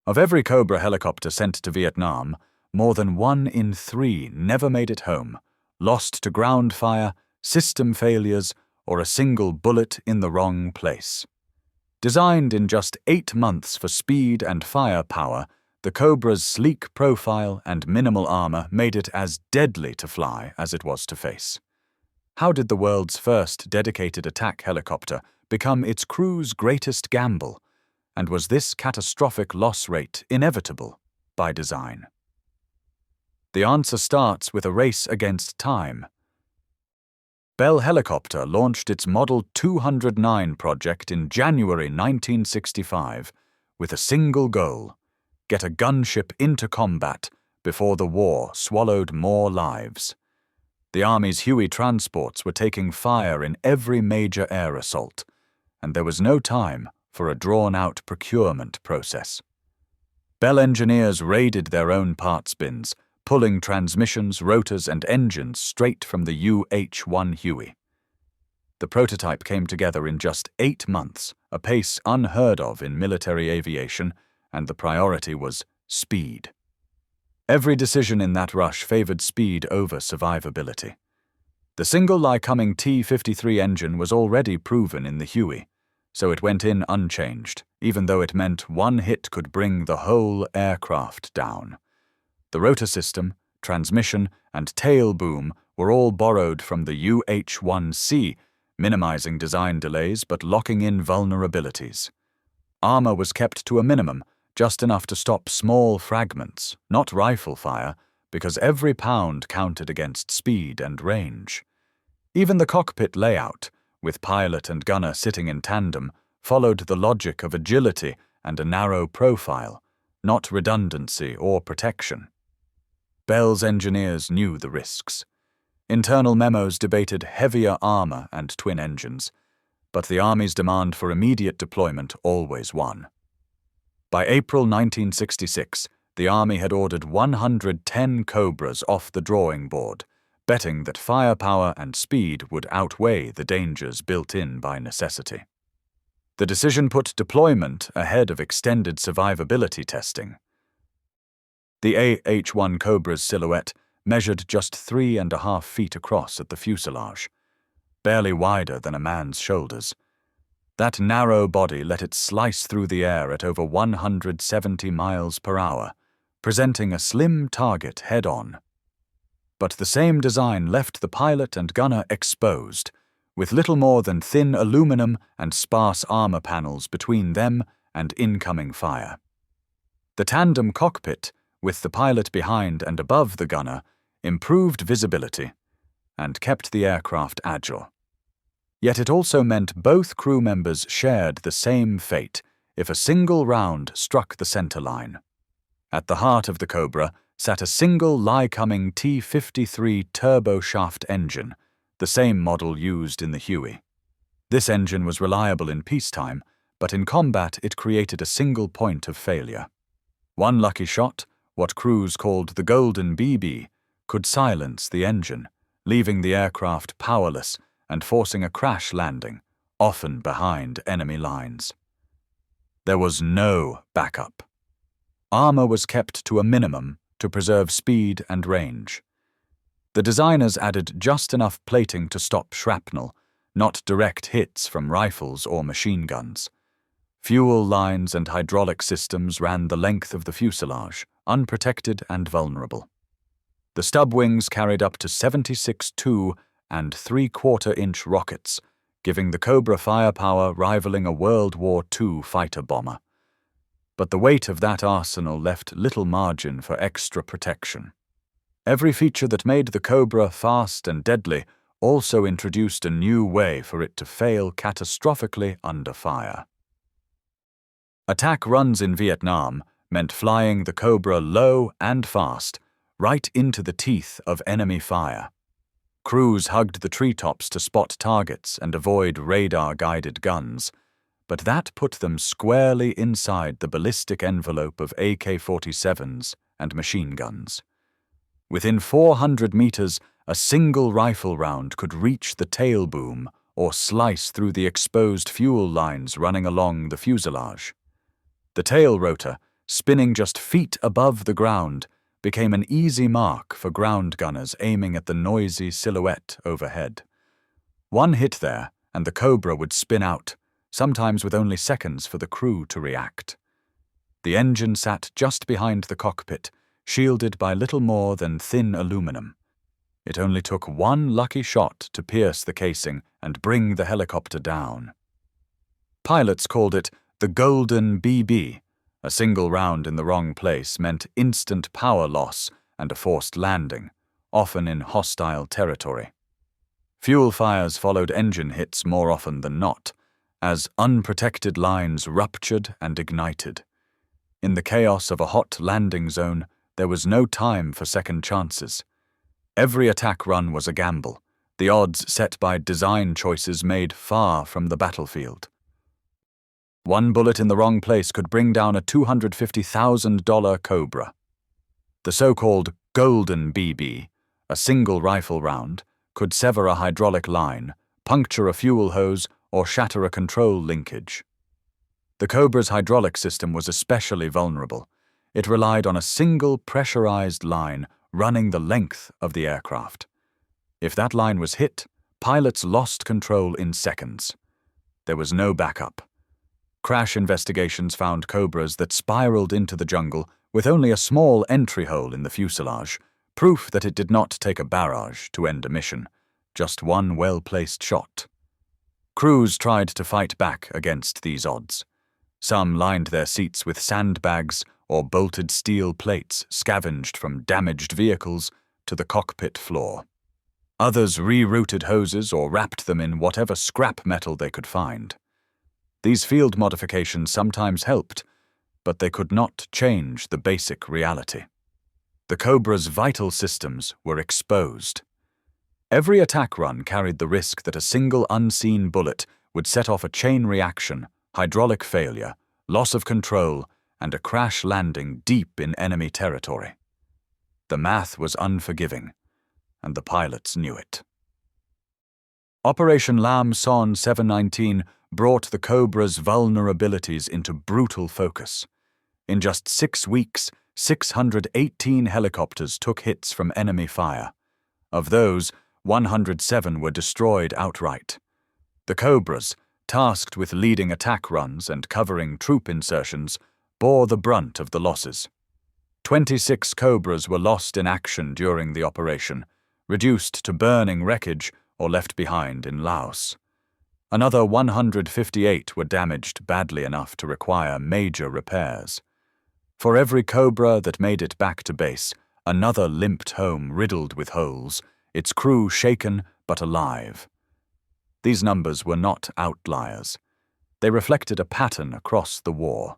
Of every Cobra helicopter sent to Vietnam, more than 1 in 3 never made it home, lost to ground fire, system failures, or a single bullet in the wrong place. Designed in just 8 months for speed and firepower, the Cobra's sleek profile and minimal armor made it as deadly to fly as it was to face. How did the world's first dedicated attack helicopter become its crew's greatest gamble? And was this catastrophic loss rate inevitable by design? The answer starts with a race against time. Bell Helicopter launched its Model 209 project in January 1965 with a single goal: get a gunship into combat before the war swallowed more lives. The Army's Huey transports were taking fire in every major air assault, and there was no time for a drawn-out procurement process. Bell engineers raided their own parts bins, pulling transmissions, rotors, and engines straight from the AH-1 Huey. The prototype came together in just 8 months, a pace unheard of in military aviation, and the priority was speed. Every decision in that rush favored speed over survivability. The single Lycoming T-53 engine was already proven in the Huey, so it went in unchanged, even though it meant one hit could bring the whole aircraft down. The rotor system, transmission, and tail boom were all borrowed from the AH-1C, minimizing design delays but locking in vulnerabilities. Armor was kept to a minimum, just enough to stop small fragments, not rifle fire, because every pound counted against speed and range. Even the cockpit layout, with pilot and gunner sitting in tandem, followed the logic of agility and a narrow profile, not redundancy or protection. Bell's engineers knew the risks. Internal memos debated heavier armor and twin engines, but the Army's demand for immediate deployment always won. By April 1966, the Army had ordered 110 Cobras off the drawing board, betting that firepower and speed would outweigh the dangers built in by necessity. The decision put deployment ahead of extended survivability testing. The AH-1 Cobra's silhouette measured just 3.5 feet across at the fuselage, barely wider than a man's shoulders. That narrow body let it slice through the air at over 170 miles per hour, presenting a slim target head-on. But the same design left the pilot and gunner exposed, with little more than thin aluminum and sparse armor panels between them and incoming fire. The tandem cockpit, with the pilot behind and above the gunner, improved visibility and kept the aircraft agile. Yet it also meant both crew members shared the same fate if a single round struck the center line. At the heart of the Cobra sat a single Lycoming T-53 turboshaft engine, the same model used in the Huey. This engine was reliable in peacetime, but in combat it created a single point of failure. One lucky shot, what crews called the Golden BB, could silence the engine, leaving the aircraft powerless and forcing a crash landing, often behind enemy lines. There was no backup. Armor was kept to a minimum to preserve speed and range. The designers added just enough plating to stop shrapnel, not direct hits from rifles or machine guns. Fuel lines and hydraulic systems ran the length of the fuselage, unprotected and vulnerable. The stub wings carried up to 76 2 and 3/4-inch rockets, giving the Cobra firepower rivaling a World War II fighter bomber. But the weight of that arsenal left little margin for extra protection. Every feature that made the Cobra fast and deadly also introduced a new way for it to fail catastrophically under fire. Attack runs in Vietnam meant flying the Cobra low and fast, right into the teeth of enemy fire. Crews hugged the treetops to spot targets and avoid radar-guided guns, but that put them squarely inside the ballistic envelope of AK-47s and machine guns. Within 400 meters, a single rifle round could reach the tail boom or slice through the exposed fuel lines running along the fuselage. The tail rotor, spinning just feet above the ground, became an easy mark for ground gunners aiming at the noisy silhouette overhead. One hit there, and the Cobra would spin out, sometimes with only seconds for the crew to react. The engine sat just behind the cockpit, shielded by little more than thin aluminum. It only took one lucky shot to pierce the casing and bring the helicopter down. Pilots called it the Golden BB. A single round in the wrong place meant instant power loss and a forced landing, often in hostile territory. Fuel fires followed engine hits more often than not, as unprotected lines ruptured and ignited. In the chaos of a hot landing zone, there was no time for second chances. Every attack run was a gamble, the odds set by design choices made far from the battlefield. One bullet in the wrong place could bring down a $250,000 Cobra. The so-called Golden BB, a single rifle round, could sever a hydraulic line, puncture a fuel hose, or shatter a control linkage. The Cobra's hydraulic system was especially vulnerable. It relied on a single pressurized line running the length of the aircraft. If that line was hit, pilots lost control in seconds. There was no backup. Crash investigations found Cobras that spiraled into the jungle with only a small entry hole in the fuselage, proof that it did not take a barrage to end a mission, just one well-placed shot. Crews tried to fight back against these odds. Some lined their seats with sandbags or bolted steel plates scavenged from damaged vehicles to the cockpit floor. Others rerouted hoses or wrapped them in whatever scrap metal they could find. These field modifications sometimes helped, but they could not change the basic reality. The Cobra's vital systems were exposed. Every attack run carried the risk that a single unseen bullet would set off a chain reaction, hydraulic failure, loss of control, and a crash landing deep in enemy territory. The math was unforgiving, and the pilots knew it. Operation Lam Son 719 brought the Cobra's vulnerabilities into brutal focus. In just 6 weeks, 618 helicopters took hits from enemy fire. Of those, 107 were destroyed outright. The Cobras, tasked with leading attack runs and covering troop insertions, bore the brunt of the losses. 26 Cobras were lost in action during the operation, reduced to burning wreckage or left behind in Laos. Another 158 were damaged badly enough to require major repairs. For every Cobra that made it back to base, another limped home riddled with holes, its crew shaken but alive. These numbers were not outliers. They reflected a pattern across the war.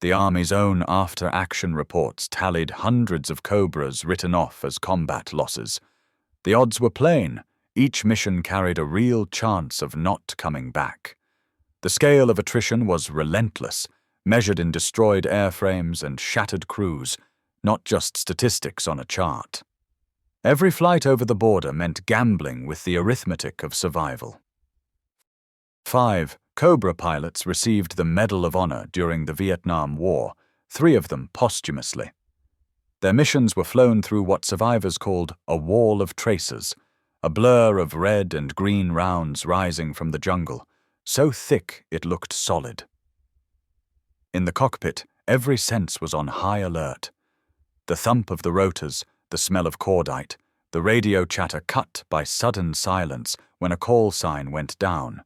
The Army's own after-action reports tallied hundreds of Cobras written off as combat losses. The odds were plain. Each mission carried a real chance of not coming back. The scale of attrition was relentless, measured in destroyed airframes and shattered crews, not just statistics on a chart. Every flight over the border meant gambling with the arithmetic of survival. 5 Cobra pilots received the Medal of Honor during the Vietnam War, 3 of them posthumously. Their missions were flown through what survivors called a wall of tracers, a blur of red and green rounds rising from the jungle, so thick it looked solid. In the cockpit, every sense was on high alert. The thump of the rotors, the smell of cordite, the radio chatter cut by sudden silence when a call sign went down.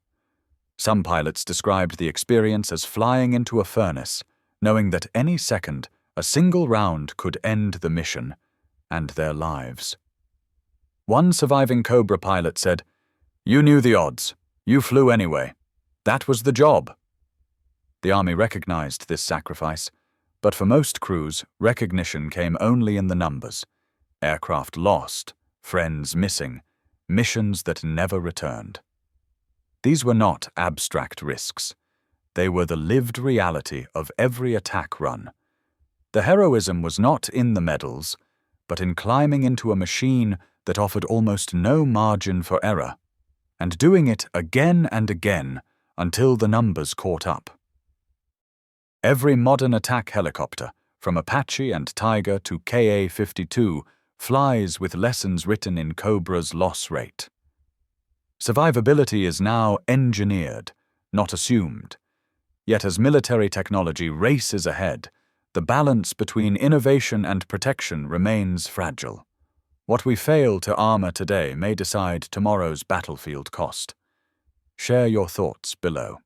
Some pilots described the experience as flying into a furnace, knowing that any second, a single round could end the mission and their lives. One surviving Cobra pilot said, "You knew the odds. You flew anyway. That was the job." The Army recognized this sacrifice, but for most crews, recognition came only in the numbers. Aircraft lost, friends missing, missions that never returned. These were not abstract risks. They were the lived reality of every attack run. The heroism was not in the medals, but in climbing into a machine that offered almost no margin for error, and doing it again and again until the numbers caught up. Every modern attack helicopter, from Apache and Tiger to Ka-52, flies with lessons written in Cobra's loss rate. Survivability is now engineered, not assumed. Yet as military technology races ahead, the balance between innovation and protection remains fragile. What we fail to armor today may decide tomorrow's battlefield cost. Share your thoughts below.